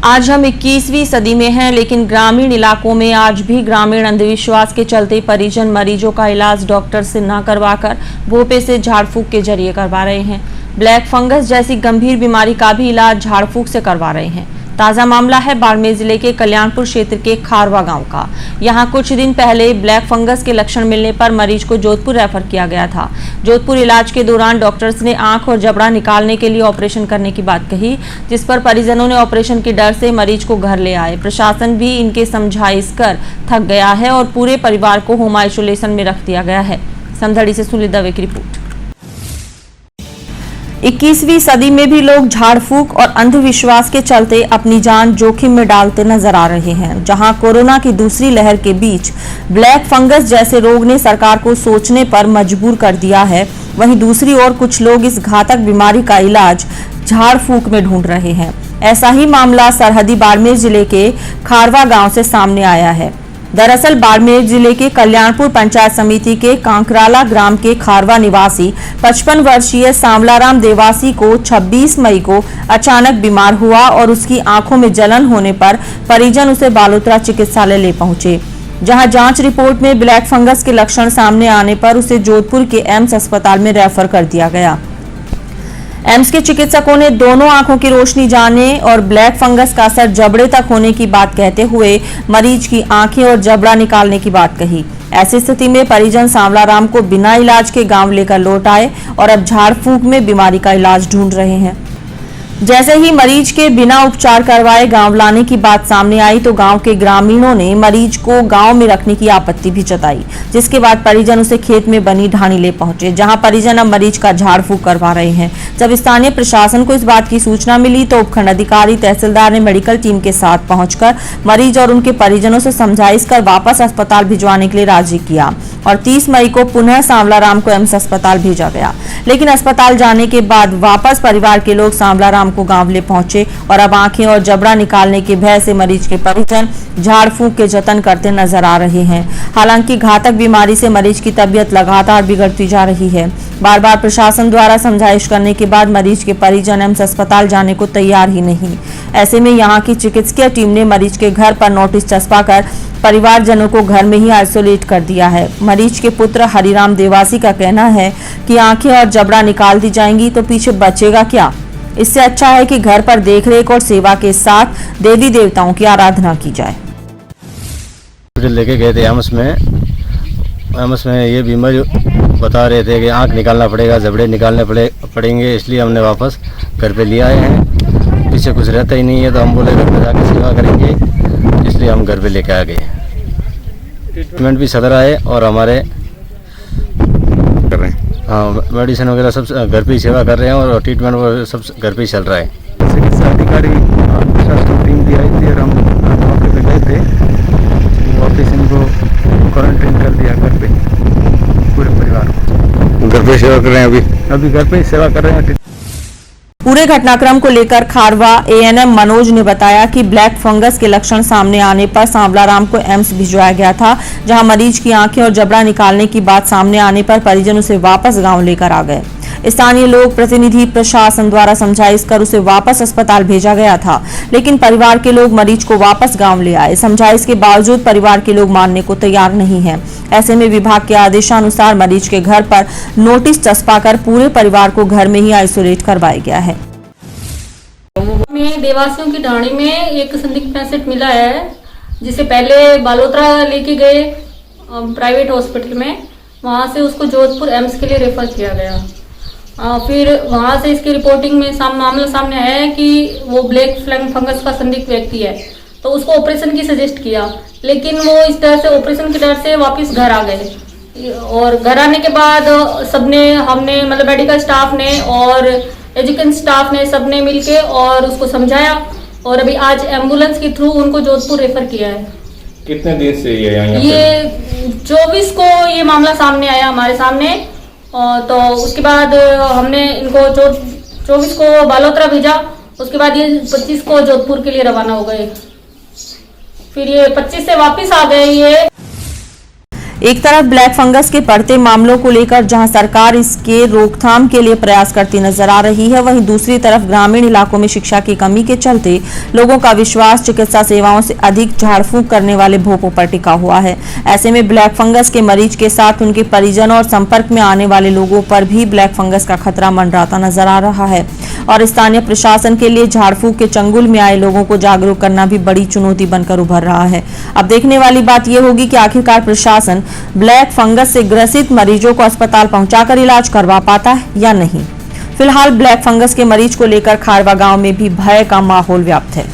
आज हम 21वीं सदी में हैं, लेकिन ग्रामीण इलाकों में आज भी ग्रामीण अंधविश्वास के चलते परिजन मरीजों का इलाज डॉक्टर से न करवाकर भोपे से झाड़ फूक के जरिए करवा रहे हैं। ब्लैक फंगस जैसी गंभीर बीमारी का भी इलाज झाड़ फूक से करवा रहे हैं। ताज़ा मामला है बाड़मेर जिले के कल्याणपुर क्षेत्र के खारवा गांव का। यहां कुछ दिन पहले ब्लैक फंगस के लक्षण मिलने पर मरीज को जोधपुर रेफर किया गया था। जोधपुर इलाज के दौरान डॉक्टर्स ने आंख और जबड़ा निकालने के लिए ऑपरेशन करने की बात कही, जिस पर परिजनों ने ऑपरेशन के डर से मरीज को घर ले आए। प्रशासन भी इनके समझाइश कर थक गया है और पूरे परिवार को होम आइसोलेशन में रख दिया गया है। समझड़ी से सुनील दवे की रिपोर्ट। 21वीं सदी में भी लोग झाड़ फूक और अंधविश्वास के चलते अपनी जान जोखिम में डालते नजर आ रहे हैं। जहां कोरोना की दूसरी लहर के बीच ब्लैक फंगस जैसे रोग ने सरकार को सोचने पर मजबूर कर दिया है, वहीं दूसरी ओर कुछ लोग इस घातक बीमारी का इलाज झाड़ फूक में ढूंढ रहे हैं। ऐसा ही मामला सरहदी बाड़मेर जिले के खारवा गांव से सामने आया है। दरअसल बाड़मेर जिले के कल्याणपुर पंचायत समिति के कांकराला ग्राम के खारवा निवासी 55 वर्षीय सांवलाराम देवासी को 26 मई को अचानक बीमार हुआ और उसकी आंखों में जलन होने पर परिजन उसे बालोतरा चिकित्सालय ले पहुंचे, जहां जांच रिपोर्ट में ब्लैक फंगस के लक्षण सामने आने पर उसे जोधपुर के एम्स अस्पताल में रेफर कर दिया गया। एम्स के चिकित्सकों ने दोनों आंखों की रोशनी जाने और ब्लैक फंगस का असर जबड़े तक होने की बात कहते हुए मरीज की आंखें और जबड़ा निकालने की बात कही। ऐसी स्थिति में परिजन सांवलाराम को बिना इलाज के गांव लेकर लौट आए और अब झाड़ फूक में बीमारी का इलाज ढूंढ रहे हैं। जैसे ही मरीज के बिना उपचार करवाए गांव लाने की बात सामने आई तो गांव के ग्रामीणों ने मरीज को गांव में रखने की आपत्ति भी जताई, जिसके बाद परिजन उसे खेत में बनी ढाणी ले पहुंचे, जहां परिजन अब मरीज का झाड़ फूक करवा रहे हैं। जब स्थानीय प्रशासन को इस बात की सूचना मिली तो उपखंड अधिकारी तहसीलदार ने मेडिकल टीम के साथ पहुंचकर मरीज और उनके परिजनों से समझाइश कर वापस अस्पताल भिजवाने के लिए राजी किया और 30 मई को पुनः सांवलाराम को एम्स अस्पताल भेजा गया। लेकिन अस्पताल जाने के बाद वापस परिवार के लोग सांवलाराम को गांव ले पहुंचे और अब आंखें और जबड़ा निकालने के भय से मरीज के परिजन झाड़ फूक के जतन करते नजर आ रहे हैं। हालांकि घातक बीमारी से मरीज की तबीयत लगातार बिगड़ती जा रही है। बार बार प्रशासन द्वारा समझाइश करने के बाद मरीज के परिजन एम्स अस्पताल जाने को तैयार ही नहीं। ऐसे में यहाँ की चिकित्सकीय टीम ने मरीज के घर पर नोटिस चस्पाकर परिवारजनों को घर में ही आइसोलेट कर दिया है। मरीज के पुत्र हरिराम देवासी का कहना है कि आंखें और जबड़ा निकाल दी जाएंगी तो पीछे बचेगा क्या। इससे अच्छा है कि घर पर देखरेख और सेवा के साथ देवी देवताओं की आराधना की जाए। लेके गए थे एम्स में ये बीमारी बता रहे थे कि आंख निकालना पड़ेगा, जबड़े निकालने पड़ेंगे, इसलिए हमने वापस घर पे ले आए हैं। पीछे कुछ रहता ही नहीं है तो हम बोले घर पे जाके सेवा करेंगे, इसलिए हम घर पे लेके आ गए। ट्रीटमेंट भी चल रहा है और हमारे कर रहे हैं, हाँ, मेडिसिन वगैरह सब घर पे ही सेवा कर रहे हैं और ट्रीटमेंट वो सब घर पे ही चल रहा है। चिकित्सा अधिकारी प्रशासन टीम भी आई थी और हम मौके पे गए थे। वापस इनको क्वारंटाइन कर दिया घर पे, पूरे परिवार को। घर पे सेवा कर रहे हैं, अभी घर पे ही सेवा कर रहे हैं। पूरे घटनाक्रम को लेकर खारवा एएनएम मनोज ने बताया कि ब्लैक फंगस के लक्षण सामने आने पर सांवलाराम को एम्स भिजवाया गया था, जहां मरीज की आंखें और जबड़ा निकालने की बात सामने आने पर परिजन उसे वापस गांव लेकर आ गए। स्थानीय लोग प्रतिनिधि प्रशासन द्वारा समझाइश कर उसे वापस अस्पताल भेजा गया था, लेकिन परिवार के लोग मरीज को वापस गांव ले आए। समझाइश के बावजूद परिवार के लोग मानने को तैयार नहीं है। ऐसे में विभाग के आदेशानुसार मरीज के घर पर नोटिस चस्पाकर पूरे परिवार को घर में ही आइसोलेट करवाया गया है। में देवासियों की ढाणी में एक संदिग्ध पेशेंट मिला है, जिसे पहले बालोतरा लेके गए प्राइवेट हॉस्पिटल में, वहां से उसको जोधपुर एम्स के लिए रेफर किया गया। फिर वहां से इसकी रिपोर्टिंग में मामला सामने आया है कि वो ब्लैक फंगस का संदिग्ध व्यक्ति है, तो उसको ऑपरेशन की सजेस्ट किया, लेकिन वो इस तरह से ऑपरेशन के डर से वापस घर आ गए। और घर आने के बाद हमने मतलब मेडिकल स्टाफ ने और एजुकेशन स्टाफ ने सबने मिलके और उसको समझाया और अभी आज एम्बुलेंस के थ्रू उनको जोधपुर रेफर किया है। कितने देर से ये 24 को ये मामला सामने आया हमारे सामने, तो उसके बाद हमने इनको 24 को बालोतरा भेजा, उसके बाद ये 25 को जोधपुर के लिए रवाना हो गए, फिर ये 25 से वापस आ गए। ये एक तरफ ब्लैक फंगस के बढ़ते मामलों को लेकर जहां सरकार इसके रोकथाम के लिए प्रयास करती नजर आ रही है, वहीं दूसरी तरफ ग्रामीण इलाकों में शिक्षा की कमी के चलते लोगों का विश्वास चिकित्सा सेवाओं से अधिक झाड़ फूंक करने वाले भोपों पर टिका हुआ है। ऐसे में ब्लैक फंगस के मरीज के साथ उनके परिजन और संपर्क में आने वाले लोगों पर भी ब्लैक फंगस का खतरा मंडराता नजर आ रहा है और स्थानीय प्रशासन के लिए झाड़ फूंक के चंगुल में आए लोगों को जागरूक करना भी बड़ी चुनौती बनकर उभर रहा है। अब देखने वाली बात यह होगी कि आखिरकार प्रशासन ब्लैक फंगस से ग्रसित मरीजों को अस्पताल पहुंचाकर इलाज करवा पाता है या नहीं। फिलहाल ब्लैक फंगस के मरीज को लेकर खारवा गांव में भी भय का माहौल व्याप्त है।